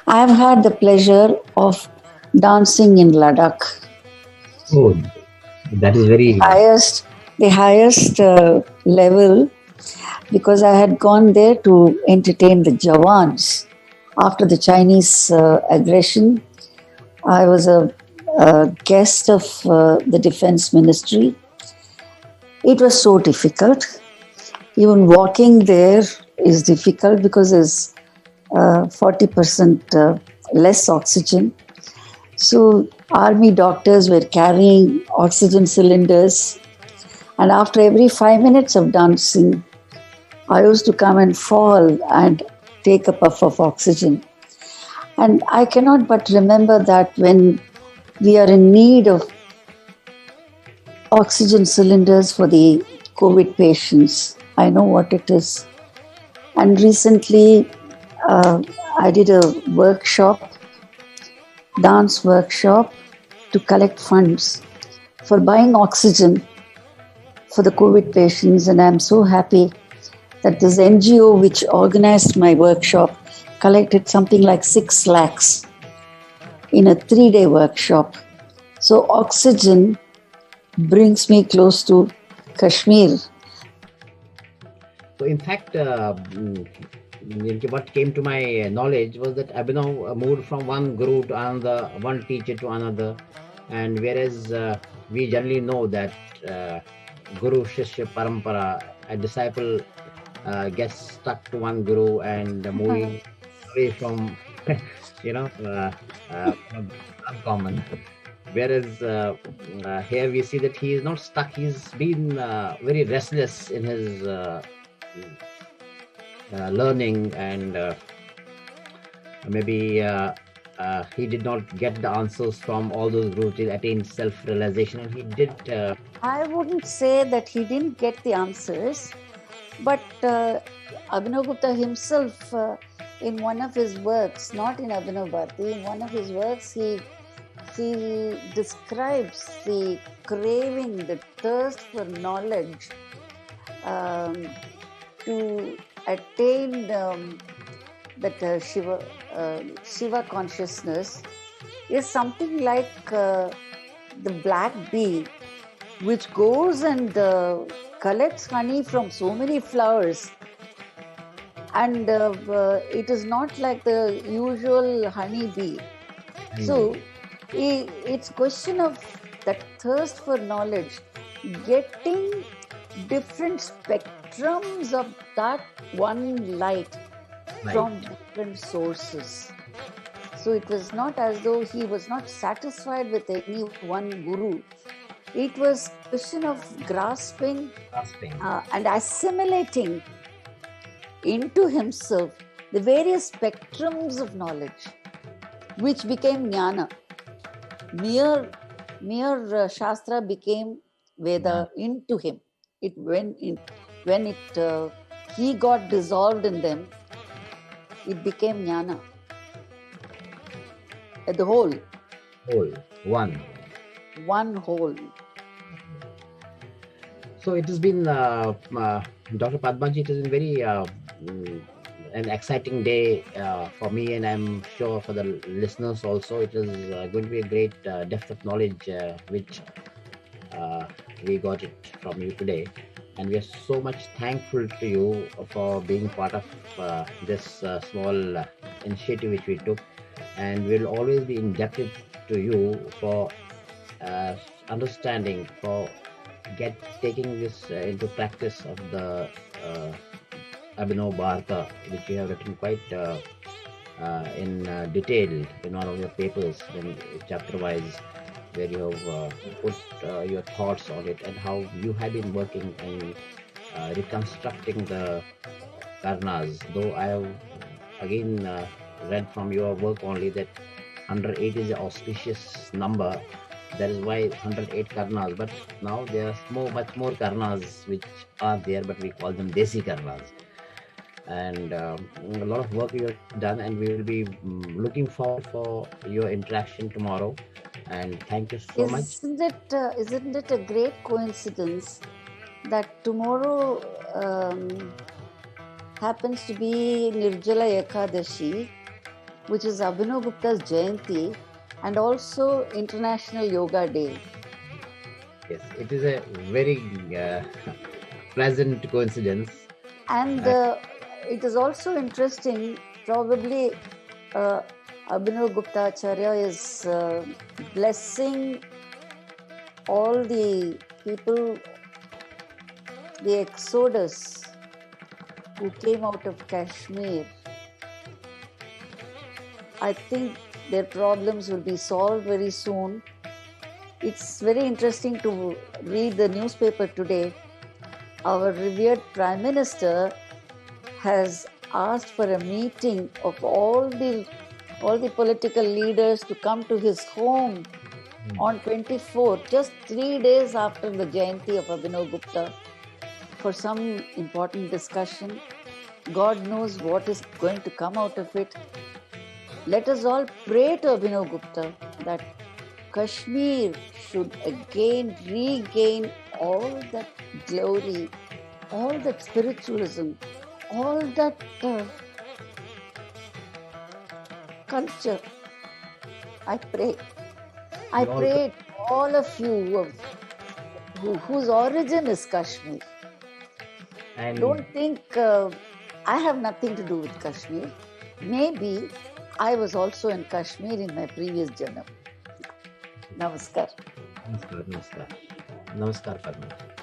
I have had the pleasure of dancing in Ladakh. Oh, that is The very. highest, the highest level, because I had gone there to entertain the Jawans after the Chinese aggression. I was a guest of the defense ministry. It was so difficult. Even walking there is difficult because there's 40% less oxygen. So, army doctors were carrying oxygen cylinders, and after every 5 minutes of dancing, I used to come and fall and take a puff of oxygen. And I cannot but remember that when we are in need of oxygen cylinders for the COVID patients, I know what it is. And recently, uh, I did a workshop, dance workshop, to collect funds for buying oxygen for the COVID patients. And I'm so happy that this NGO, which organized my workshop, collected something like 6 lakhs in a 3-day workshop. So, oxygen brings me close to Kashmir. So, in fact, what came to my knowledge was that Abhinav moved from one guru to another, one teacher to another, and whereas we generally know that Guru Shishya Parampara, a disciple gets stuck to one guru and moving away from, you know, uncommon. Whereas here we see that he is not stuck. He's been very restless in his learning, and maybe he did not get the answers from all those gurus to attain self-realization, and he did. I wouldn't say that he didn't get the answers, but Abhinav Gupta himself, in one of his works, not in Abhinav Bharati, in one of his works, he describes the craving, the thirst for knowledge to attain that Shiva consciousness is something like the black bee, which goes and collects honey from so many flowers. And it is not like the usual honey bee. So it's question of that thirst for knowledge, getting different spectrums of that one light Right. from different sources. So it was not as though he was not satisfied with any one guru. It was question of grasping Grasping. and assimilating into himself the various spectrums of knowledge, which became jnana. Mere Shastra became Yeah. Veda into him. When he got dissolved in them, it became jnana. The Whole. One. whole. So it has been, Dr. Padmanji, it has been very an exciting day for me, and I'm sure for the listeners also. It is going to be a great depth of knowledge which uh, we got it from you today. And we are so much thankful to you for being part of this small initiative which we took. And we'll always be indebted to you for uh, understanding, for taking this into practice of the uh, Abhinav Bharata, which you have written quite in detail in one of your papers, in chapter wise, where you have put your thoughts on it and how you have been working in reconstructing the Karnas. Though I have again read from your work only that 108 is an auspicious number. That is why 108 Karnas. But now there are much more Karnas which are there, but we call them Desi Karnas. And a lot of work you have done, and we will be looking forward for your interaction tomorrow. And thank you so much. Isn't it a great coincidence that tomorrow happens to be Nirjala Ekadashi, which is Abhinav Gupta's Jayanti and also International Yoga Day. Yes, it is a very pleasant coincidence. And Uh, it is also interesting, probably uh, Abhinav Gupta Acharya is blessing all the people, the exodus who came out of Kashmir. I think their problems will be solved very soon. It's very interesting to read the newspaper today. Our revered Prime Minister has asked for a meeting of all the political leaders to come to his home on 24th, just 3 days after the Jayanti of Abhinav Gupta, for some important discussion. God knows what is going to come out of it. Let us all pray to Abhinav Gupta that Kashmir should again regain all that glory, all that spiritualism, all that culture. I pray. I we all pray to all of you whose origin is Kashmir. and Don't think I have nothing to do with Kashmir. Maybe I was also in Kashmir in my previous janam. Namaskar. namaskar, namaskar, namaskar, Padma.